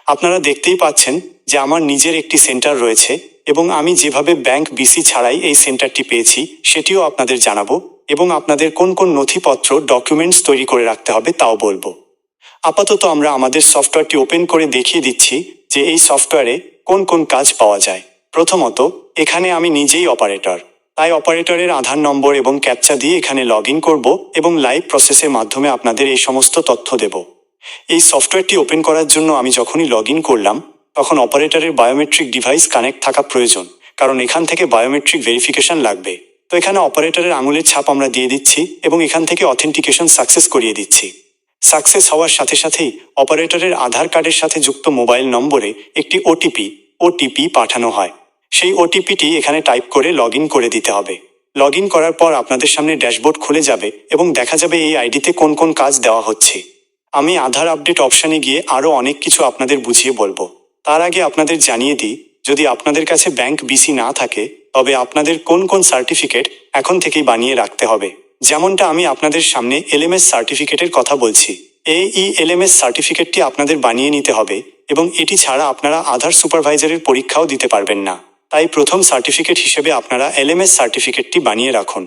আপনারা দেখতেই পাচ্ছেন যে আমার নিজের একটি সেন্টার রয়েছে এবং আমি যেভাবে ব্যাংক বিসি ছাড়াই এই সেন্টারটি পেয়েছি সেটিও আপনাদের জানাবো এবং আপনাদের কোন কোন নথিপত্র ডকুমেন্টস তৈরি করে রাখতে হবে তাও বলবো। আপাতত আমরা আমাদের সফটওয়্যারটি ওপেন করে দেখিয়ে দিচ্ছি যে এই সফটওয়্যারে কোন কোন কাজ পাওয়া যায়। প্রথমত, এখানে আমি নিজেই অপারেটর, তাই অপারেটরের আধার নম্বর এবং ক্যাপচা দিয়ে এখানে লগ ইন করবো এবং লাইভ প্রসেসের মাধ্যমে আপনাদের এই সমস্ত তথ্য দেব। এই সফটওয়্যারটি ওপেন করার জন্য আমি যখনই লগ ইন করলাম তখন অপারেটরের বায়োমেট্রিক ডিভাইস কানেক্ট থাকা প্রয়োজন, কারণ এখান থেকে বায়োমেট্রিক ভেরিফিকেশন লাগবে। তো এখানে অপারেটরের আঙুলের ছাপ আমরা দিয়ে দিচ্ছি এবং এখান থেকে অথেন্টিকেশন সাকসেস করিয়ে দিচ্ছি। সাকসেস হওয়ার সাথে সাথেই অপারেটরের আধার কার্ডের সাথে যুক্ত মোবাইল নম্বরে একটি ওটিপি পাঠানো হয়। সেই ওটিপিটি এখানে টাইপ করে লগ ইন করে দিতে হবে। লগ ইন করার পর আপনাদের সামনে ড্যাশবোর্ড খুলে যাবে এবং দেখা যাবে এই আইডিতে কোন কোন কাজ দেওয়া হচ্ছে। আমি আধার আপডেট অপশানে গিয়ে আরও অনেক কিছু আপনাদের বুঝিয়ে বলবো। তার আগে আপনাদের জানিয়ে দিই, যদি আপনাদের কাছে ব্যাংক বিসি না থাকে তবে আপনাদের কোন কোন সার্টিফিকেট এখন থেকেই বানিয়ে রাখতে হবে। যেমনটা আমি আপনাদের সামনে এলএমএস সার্টিফিকেটের কথা বলছি। এই এলএমএস সার্টিফিকেটটি আপনাদের বানিয়ে নিতে হবে এবং এটি ছাড়া আপনারা আধার সুপারভাইজারের পরীক্ষাও দিতে পারবেন না। তাই প্রথম সার্টিফিকেট হিসেবে আপনারা এলএমএস সার্টিফিকেটটি বানিয়ে রাখুন।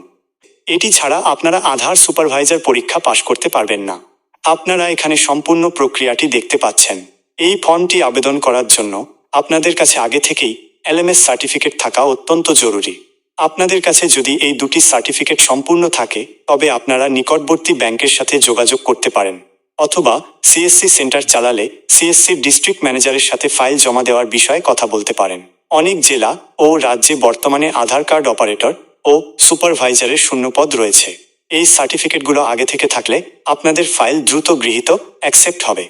এটি ছাড়া আপনারা আধার সুপারভাইজার পরীক্ষা পাশ করতে পারবেন না। আপনারা এখানে সম্পূর্ণ প্রক্রিয়াটি দেখতে পাচ্ছেন। এই ফর্মটি আবেদন করার জন্য আপনাদের কাছে আগে থেকেই এলএমএস সার্টিফিকেট থাকা অত্যন্ত জরুরি। আপনাদের কাছে যদি এই দুটি সার্টিফিকেট সম্পূর্ণ থাকে তবে আপনারা নিকটবর্তী ব্যাংকের সাথে যোগাযোগ করতে পারেন, অথবা সিএসসি সেন্টার চালালে সিএসসির ডিস্ট্রিক্ট ম্যানেজারের সাথে ফাইল জমা দেওয়ার বিষয়ে কথা বলতে পারেন। অনেক জেলা ও রাজ্যে বর্তমানে আধার কার্ড অপারেটর ও সুপারভাইজারের শূন্যপদ রয়েছে। এই সার্টিফিকেটগুলো আগে থেকে থাকলে আপনাদের ফাইল দ্রুত গৃহীত অ্যাকসেপ্ট হবে।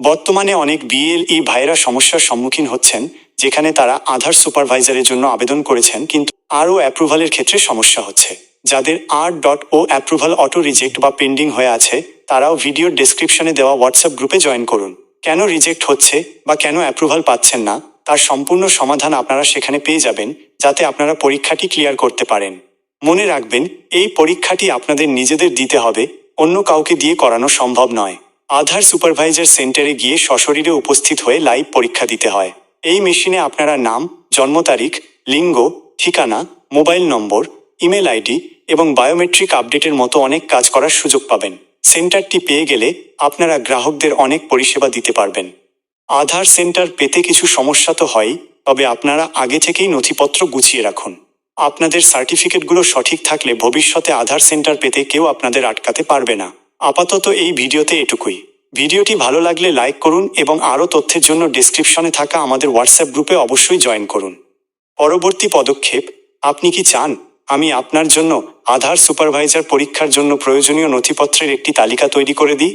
বর্তমানে অনেক বিএলই ভাইরা সমস্যার সম্মুখীন হচ্ছেন, যেখানে তারা আধার সুপারভাইজারের জন্য আবেদন করেছেন কিন্তু আরও অ্যাপ্রুভালের ক্ষেত্রে সমস্যা হচ্ছে। যাদের R.O অ্যাপ্রুভাল অটো রিজেক্ট বা পেন্ডিং হয়ে আছে তারাও ভিডিওর ডেসক্রিপশনে দেওয়া হোয়াটসঅ্যাপ গ্রুপে জয়েন করুন। কেন রিজেক্ট হচ্ছে বা কেন অ্যাপ্রুভাল পাচ্ছেন না তার সম্পূর্ণ সমাধান আপনারা সেখানে পেয়ে যাবেন, যাতে আপনারা পরীক্ষাটি ক্লিয়ার করতে পারেন। মনে রাখবেন, এই পরীক্ষাটি আপনাদের নিজেদের দিতে হবে, অন্য কাউকে দিয়ে করানো সম্ভব নয়। আধার সুপারভাইজার সেন্টারে গিয়ে সশরীরে উপস্থিত হয়ে লাইভ পরীক্ষা দিতে হয়। এই মেশিনে আপনারা নাম, জন্ম তারিখ, লিঙ্গ, ঠিকানা, মোবাইল নম্বর, ইমেল আইডি এবং বায়োমেট্রিক আপডেটের মতো অনেক কাজ করার সুযোগ পাবেন। সেন্টারটি পেয়ে গেলে আপনারা গ্রাহকদের অনেক পরিষেবা দিতে পারবেন। আধার সেন্টার পেতে কিছু সমস্যা তো হয়ই, তবে আপনারা আগে থেকেই নথিপত্র গুছিয়ে রাখুন। আপনাদের সার্টিফিকেটগুলো সঠিক থাকলে ভবিষ্যতে আধার সেন্টার পেতে কেউ আপনাদের আটকাতে পারবে না। আপাতত এই ভিডিওতে এটুকুই। ভিডিওটি ভালো লাগলে লাইক করুন এবং আরও তথ্যের জন্য ডেসক্রিপশনে থাকা আমাদের হোয়াটসঅ্যাপ গ্রুপে অবশ্যই জয়েন করুন। পরবর্তী পদক্ষেপ, আপনি কি চান আমি আপনার জন্য আধার সুপারভাইজার পরীক্ষার জন্য প্রয়োজনীয় নথিপত্রের একটি তালিকা তৈরি করে দিই?